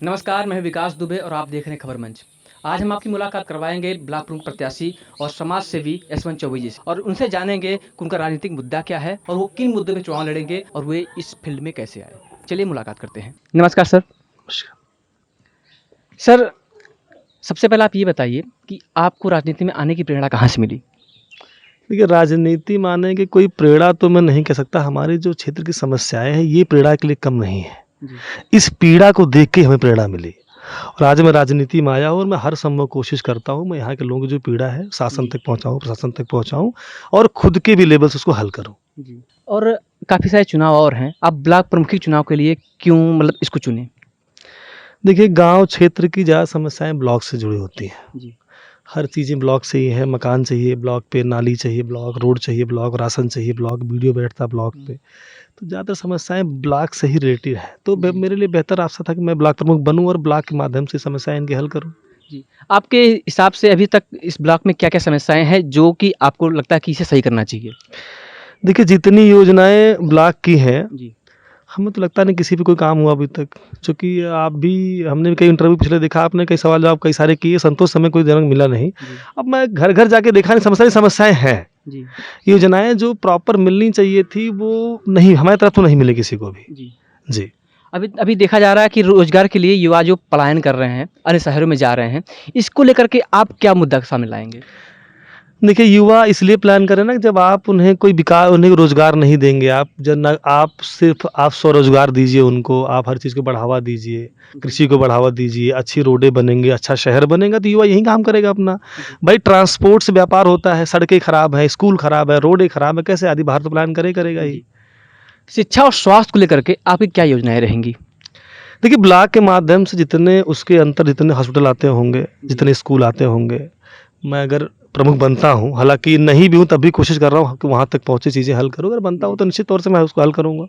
नमस्कार, मैं विकास दुबे और आप देख रहे हैं खबर मंच। आज हम आपकी मुलाकात करवाएंगे ब्लॉक प्रमुख प्रत्याशी और समाज सेवी यशवंत चौबे जी से और उनसे जानेंगे कि उनका राजनीतिक मुद्दा क्या है और वो किन मुद्दों पे चुनाव लड़ेंगे और वे इस फील्ड में कैसे आए। चलिए मुलाकात करते हैं। नमस्कार सर। सर, सबसे पहले आप ये बताइए कि आपको राजनीति में आने की प्रेरणा कहाँ से मिली? देखिए, राजनीति माने कि कोई प्रेरणा तो मैं नहीं कह सकता। हमारे जो क्षेत्र की समस्याएं हैं ये प्रेरणा के लिए कम नहीं है। इस पीड़ा को देख के हमें प्रेरणा मिली और आज मैं राजनीति में आया हूँ और मैं हर संभव कोशिश करता हूँ मैं यहाँ के लोगों की जो पीड़ा है शासन तक पहुँचाऊँ, प्रशासन तक पहुँचाऊँ और खुद के भी लेवल से उसको हल करूँ। और काफ़ी सारे चुनाव और हैं, आप ब्लॉक प्रमुख के चुनाव के लिए क्यों इसको चुने? देखिए, गाँव क्षेत्र की ज़्यादा समस्याएं ब्लॉक से जुड़ी होती हैं। हर चीज़ें ब्लॉक से ही है। मकान चाहिए ब्लॉक पे, नाली चाहिए ब्लॉक, रोड चाहिए ब्लॉक, राशन चाहिए ब्लॉक, वीडियो बैठता ब्लॉक पे। तो ज़्यादातर समस्याएं ब्लॉक से ही रिलेटेड है। तो मेरे लिए बेहतर रास्ता था कि मैं ब्लॉक प्रमुख बनूं और ब्लॉक के माध्यम से समस्याएं इनकी हल करूं। जी। आपके हिसाब से अभी तक इस ब्लॉक में क्या-क्या समस्याएँ हैं जो कि आपको लगता है कि इसे सही करना चाहिए? देखिए, जितनी योजनाएं ब्लॉक की हैं जी। हमें तो लगता नहीं किसी पे कोई काम हुआ अभी तक। चूँकि आप भी हमने भी कई इंटरव्यू पिछले देखा, आपने कई सवाल जवाब कई सारे किए, संतोष हमें कोई जनक मिला नहीं। अब मैं घर-घर जाके देखा नहीं, समस्याएँ हैं। जी। योजनाएँ जो प्रॉपर मिलनी चाहिए थी वो नहीं, हमारी तरफ तो नहीं मिली किसी को भी। जी। जी। अभी अभी देखा जा रहा है कि रोज़गार के लिए युवा जो पलायन कर रहे हैं, अन्य शहरों में जा रहे हैं, इसको लेकर के आप क्या मुद्दा सामने लाएँगे? देखिए, युवा इसलिए प्लान करें ना कि जब आप उन्हें उन्हें रोज़गार नहीं देंगे, आप सिर्फ़ आप स्वरोज़गार दीजिए उनको, आप हर चीज़ को बढ़ावा दीजिए, कृषि को बढ़ावा दीजिए, अच्छी रोडें बनेंगी, अच्छा शहर बनेगा तो युवा यहीं काम करेगा अपना। भाई ट्रांसपोर्ट से व्यापार होता है, सड़कें खराब हैं, स्कूल खराब है, रोडें खराब है, कैसे आदमी बाहर तो प्लान करेगा ही। शिक्षा और स्वास्थ्य को लेकर के आपकी क्या योजनाएँ रहेंगी? देखिए, ब्लॉक के माध्यम से जितने हॉस्पिटल आते होंगे, जितने स्कूल आते होंगे, मैं अगर प्रमुख बनता हूँ, हालाँकि नहीं भी हूँ तब भी कोशिश कर रहा हूँ कि वहाँ तक पहुँचे चीज़ें हल करूँ। अगर बनता हूँ तो निश्चित तौर से मैं उसको हल करूँगा।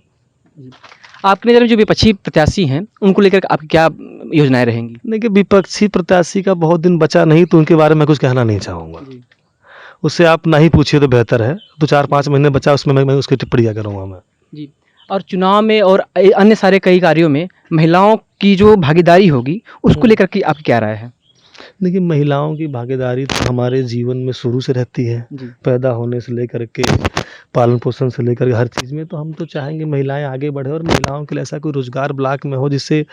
आपकी नज़र में जो विपक्षी प्रत्याशी हैं, उनको लेकर के आपकी क्या योजनाएँ रहेंगी? देखिए, विपक्षी प्रत्याशी का बहुत दिन बचा नहीं तो उनके बारे में कुछ कहना नहीं चाहूँगा। उससे आप ना ही पूछिए तो बेहतर है। तो 4-5 महीने बचा, उसमें मैं उसकी टिप्पणियाँ करूँगा मैं। जी। और चुनाव में और अन्य सारे कई कार्यों में महिलाओं की जो भागीदारी होगी, उसको लेकर के आपकी क्या राय है? देखिए, महिलाओं की भागीदारी तो हमारे जीवन में शुरू से रहती है। पैदा होने से लेकर के पालन-पोषण से लेकर के हर चीज़ में, तो हम तो चाहेंगे महिलाएँ आगे बढ़ें और महिलाओं के लिए ऐसा कोई रोज़गार ब्लॉक में हो जिससे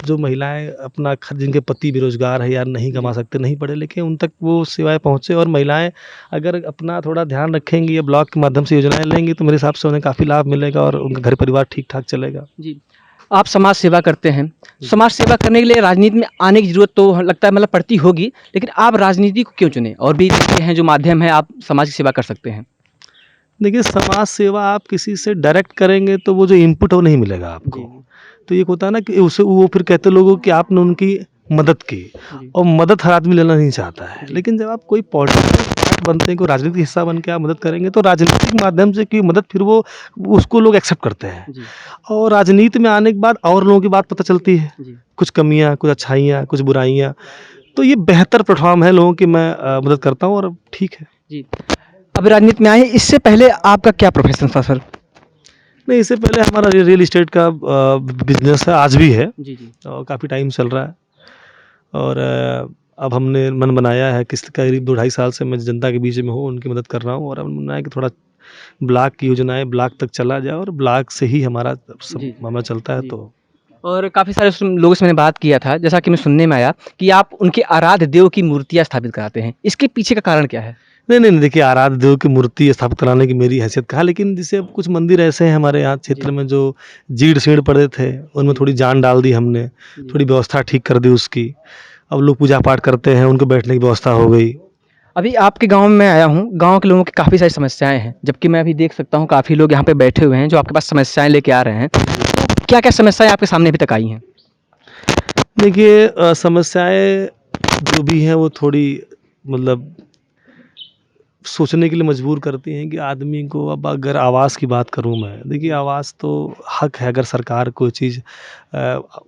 जो महिलाएँ अपना जिनके पति बेरोज़गार है या नहीं कमा सकते, नहीं पढ़े लिखे, उन तक वो सेवाएँ पहुँचे। और महिलाएँ अगर अपना थोड़ा ध्यान रखेंगी या ब्लॉक के माध्यम से योजनाएँ लेंगी तो मेरे हिसाब से उन्हें काफ़ी लाभ मिलेगा और उनका घर परिवार ठीक-ठाक चलेगा। जी। आप समाज सेवा करते हैं। समाज सेवा करने के लिए राजनीति में आने की ज़रूरत तो लगता है पड़ती होगी, लेकिन आप राजनीति को क्यों चुने? और भी देखते हैं जो माध्यम है आप समाज की सेवा कर सकते हैं। देखिए, समाज सेवा आप किसी से डायरेक्ट करेंगे तो वो जो इनपुट है वो नहीं मिलेगा आपको। तो ये होता है ना कि उसे वो फिर कहते लोगों कि आपने उनकी मदद की और मदद हर आदमी लेना नहीं चाहता है। लेकिन जब आप कोई पॉलिटिकल बनते हैं, कोई राजनीतिक हिस्सा बन के आप मदद करेंगे तो राजनीतिक माध्यम से की मदद फिर वो उसको लोग एक्सेप्ट करते हैं। और राजनीति में आने के बाद और लोगों की बात पता चलती है, कुछ कमियाँ, कुछ अच्छाइयाँ, कुछ बुराइयाँ। तो ये बेहतर प्लेटफॉर्म है लोगों की, मैं मदद करता हूँ और ठीक है। जी। अभी राजनीति में आए, इससे पहले आपका क्या प्रोफेशन था सर? नहीं, इससे पहले हमारा रियल एस्टेट का बिज़नेस है, आज भी है और काफ़ी टाइम चल रहा है। और अब हमने मन बनाया है कि करीब 2-2.5 साल से मैं जनता के बीच में हूँ, उनकी मदद कर रहा हूँ और मन बनाया कि थोड़ा ब्लॉक की योजनाएँ ब्लॉक तक चला जाए और ब्लॉक से ही हमारा सब मामला चलता है। तो और काफ़ी सारे लोगों से मैंने बात किया था, जैसा कि मैं सुनने में आया कि आप उनके आराध्य देव की मूर्तियाँ स्थापित कराते हैं। इसके पीछे का कारण क्या है? नहीं, देखिए, आराध्य देव की मूर्ति स्थापित कराने की मेरी हैसियत कहाँ, लेकिन जैसे अब कुछ मंदिर ऐसे हैं हमारे यहाँ क्षेत्र में जो जीर्ण-शीर्ण पड़े थे, उनमें थोड़ी जान डाल दी हमने, थोड़ी व्यवस्था ठीक कर दी उसकी। अब लोग पूजा पाठ करते हैं, उनको बैठने की व्यवस्था हो गई। अभी आपके गाँव में मैं आया हूँ, गाँव के लोगों की काफ़ी सारी समस्याएँ हैं, जबकि मैं अभी देख सकता हूँ काफ़ी लोग यहाँ पे बैठे हुए हैं जो आपके पास समस्याएँ लेके आ रहे हैं। क्या-क्या समस्याएँ आपके सामने अभी तक आई हैं? देखिए, समस्याएँ जो भी हैं वो थोड़ी मतलब सोचने के लिए मजबूर करती हैं कि आदमी को, अब अगर आवास की बात करूँ मैं, देखिए आवास तो हक है। अगर सरकार कोई चीज़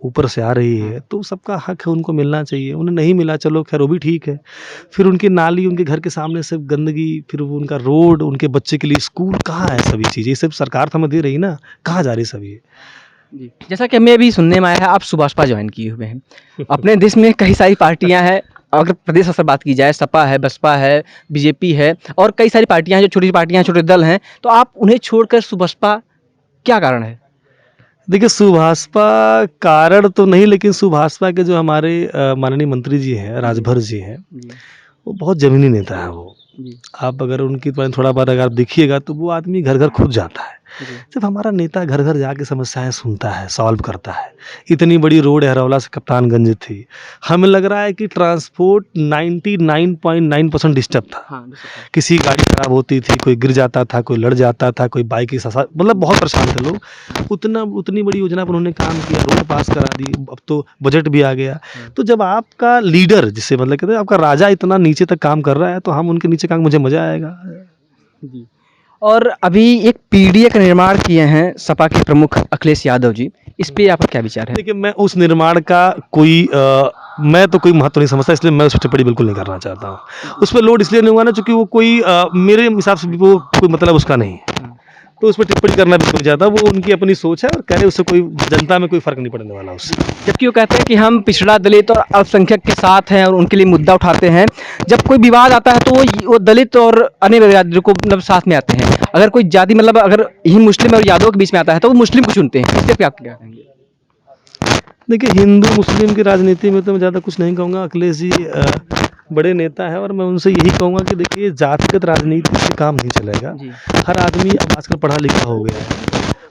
ऊपर से आ रही है तो सबका हक है, उनको मिलना चाहिए। उन्हें नहीं मिला, चलो खैर वो भी ठीक है। फिर उनकी नाली, उनके घर के सामने से गंदगी, फिर वो उनका रोड, उनके बच्चे के लिए स्कूल, कहाँ है सभी चीज़ें? ये सब सरकार तो हमें दे रही ना, कहाँ जा रही सब ये? जी। जैसा कि हमें अभी सुनने में आया है आप सुभाषपा ज्वाइन किए हुए हैं। अपने देश में कई सारी पार्टियां हैं, अगर प्रदेश स्तर पर बात की जाए सपा है, बसपा है, बीजेपी है और कई सारी पार्टियां हैं जो छोटी पार्टियां, छोटे दल हैं, तो आप उन्हें छोड़कर सुभाषपा, क्या कारण है? देखिए सुभाषपा कारण तो नहीं, लेकिन सुभाषपा के जो हमारे माननीय मंत्री जी हैं, राजभर जी हैं, जी, वो बहुत ज़मीनी नेता है वो। जी, आप अगर उनकी थोड़ा बहुत अगर आप देखिएगा तो वो आदमी घर-घर खुद जाता है। जी, जब हमारा नेता घर-घर जाके समस्याएँ सुनता है, सॉल्व करता है। इतनी बड़ी रोड हरौला से कप्तानगंज थी। हमें लग रहा है कि ट्रांसपोर्ट 99.9% डिस्टर्ब था। हाँ, निश्चित है। किसी की गाड़ी खराब होती थी, कोई गिर जाता था, कोई लड़ जाता था, कोई बाइक के साथ मतलब बहुत परेशान थे लोग। उतनी बड़ी योजना पर उन्होंने काम किया, रोड पास करा दी, अब तो बजट भी आ गया। तो जब आपका लीडर जिसे मतलब कहते हैं आपका राजा इतना नीचे तक काम कर रहा है, तो हम उनके नीचे काम मुझे मज़ा आएगा। जी। और अभी एक पीडीए का निर्माण किए हैं सपा के प्रमुख अखिलेश यादव जी, इस पे आपका क्या विचार है? देखिए मैं उस निर्माण का मैं तो कोई महत्व नहीं समझता, इसलिए मैं उस पर टिप्पणी बिल्कुल नहीं करना चाहता हूँ। उस पर लोड इसलिए नहीं हुआ ना, चूँकि वो कोई मेरे हिसाब से भी वो कोई मतलब उसका नहीं है। तो उस पर टिप्पणी करना बिल्कुल नहीं चाहता, वो उनकी अपनी सोच है और कह रहे उससे कोई जनता में कोई फ़र्क नहीं पड़ने वाला उससे। जबकि वो कहते हैं कि हम पिछड़ा दलित और अल्पसंख्यक के साथ हैं और उनके लिए मुद्दा उठाते हैं। जब कोई विवाद आता है तो वो दलित और अन्य जातियों को मतलब साथ में आते हैं। अगर कोई जाति मतलब अगर ही मुस्लिम और यादव के बीच में आता है तो वो मुस्लिम को चुनते हैं। इस पे आप क्या कहेंगे? देखिए हिंदू मुस्लिम की राजनीति में तो मैं ज़्यादा कुछ नहीं कहूँगा। अखिलेश जी बड़े नेता है और मैं उनसे यही कहूँगा कि देखिए जातिगत राजनीति से काम नहीं चलेगा। जी, हर आदमी अब आजकल पढ़ा लिखा हो गया है,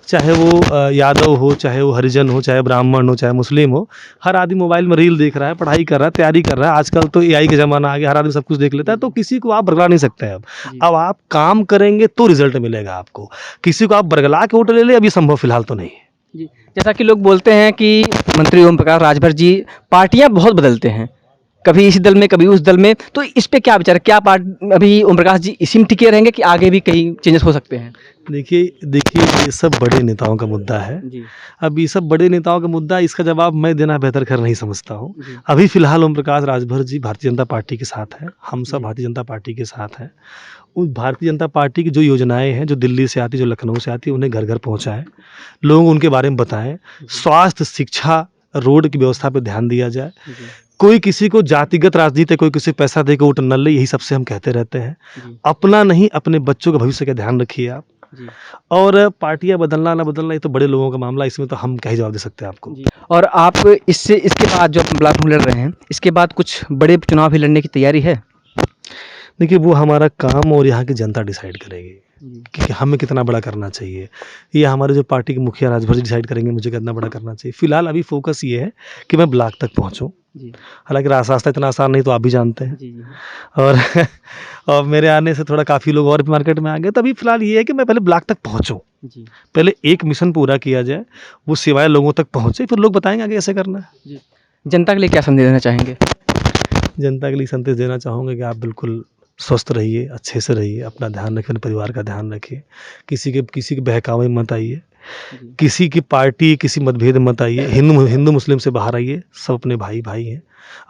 चाहे वो यादव हो, चाहे वो हरिजन हो, चाहे ब्राह्मण हो, चाहे मुस्लिम हो। हर आदमी मोबाइल में रील देख रहा है, पढ़ाई कर रहा है, तैयारी कर रहा है। आजकल तो एआई का ज़माना आ गया, हर आदमी सब कुछ देख लेता है, तो किसी को आप बरगला नहीं सकते हैं अब। जी, अब आप काम करेंगे तो रिजल्ट मिलेगा आपको। किसी को आप बरगला के वोट ले लें, अभी संभव फिलहाल तो नहीं है। जी। जैसा कि लोग बोलते हैं कि मंत्री ओम प्रकाश राजभर जी पार्टियां बहुत बदलते हैं, कभी इस दल में कभी उस दल में, तो इस पे क्या विचार है? क्या पार्ट अभी ओम प्रकाश जी इसी में टिके रहेंगे कि आगे भी कई चेंजेस हो सकते हैं? देखिए ये सब बड़े नेताओं का मुद्दा है। जी, अब ये सब बड़े नेताओं का मुद्दा है, इसका जवाब मैं देना बेहतर खैर नहीं समझता हूँ। जी, अभी फ़िलहाल ओम प्रकाश राजभर जी भारतीय जनता पार्टी के साथ हैं, हम सब जी, भारतीय जनता पार्टी के साथ हैं। उस भारतीय जनता पार्टी की जो योजनाएँ हैं, जो दिल्ली से आती, जो लखनऊ से आती, उन्हें घर-घर पहुँचाएँ, लोग उनके बारे में बताएँ। स्वास्थ्य, शिक्षा, रोड की व्यवस्था पे ध्यान दिया जाए। जी, कोई किसी को जातिगत राजनीति, कोई किसी को पैसा दे के वोट न ले, यही सबसे हम कहते रहते हैं। जी, अपना नहीं, अपने बच्चों के भविष्य का ध्यान रखिए आप। जी, और पार्टियाँ बदलना ना बदलना ये तो बड़े लोगों का मामला है, इसमें तो हम क्या ही जवाब दे सकते हैं आपको। जी। और आप इसके बाद जो आप ब्लॉक में लड़ रहे हैं, इसके बाद कुछ बड़े चुनाव भी लड़ने की तैयारी है? देखिए वो हमारा काम और यहाँ की जनता डिसाइड करेगी जी, कि हमें कितना बड़ा करना चाहिए। ये हमारे जो पार्टी के मुखिया राजभर जी डिसाइड करेंगे मुझे कितना बड़ा करना चाहिए। फिलहाल अभी फोकस ये है कि मैं ब्लॉक तक पहुँचूँ। जी, हालाँकि रास्ता इतना आसान नहीं, तो आप भी जानते हैं। जी, जी, और और मेरे आने से थोड़ा काफ़ी लोग और भी मार्केट में आ गए, तो अभी फिलहाल ये है कि मैं पहले ब्लॉक तक पहुँचूँ। जी, पहले एक मिशन पूरा किया जाए, वो सेवाएँ लोगों तक पहुँचे, फिर लोग बताएँगे आगे कैसे करना है। जी। जनता के लिए क्या संदेश देना चाहेंगे? जनता के लिए संदेश देना चाहूँगा कि आप बिल्कुल स्वस्थ रहिए, अच्छे से रहिए, अपना ध्यान रखिए, अपने परिवार का ध्यान रखिए। किसी के बहकावे में मत आइए, जी, किसी की पार्टी, किसी मतभेद में मत आइए। हिंदू मुस्लिम से बाहर आइए, सब अपने भाई-भाई हैं।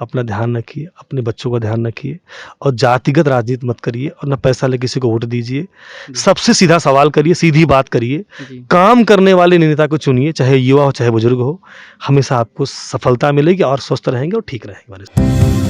अपना ध्यान रखिए, अपने बच्चों का ध्यान रखिए और जातिगत राजनीति मत करिए और ना पैसा लेके किसी को वोट दीजिए। जी, सबसे सीधा सवाल करिए, सीधी बात करिए। जी। काम करने वाले नेता को चुनिए, चाहे युवा हो, चाहे बुजुर्ग हो। हमेशा आपको सफलता मिलेगी और स्वस्थ रहेंगे और ठीक रहेंगे हमारे साथ।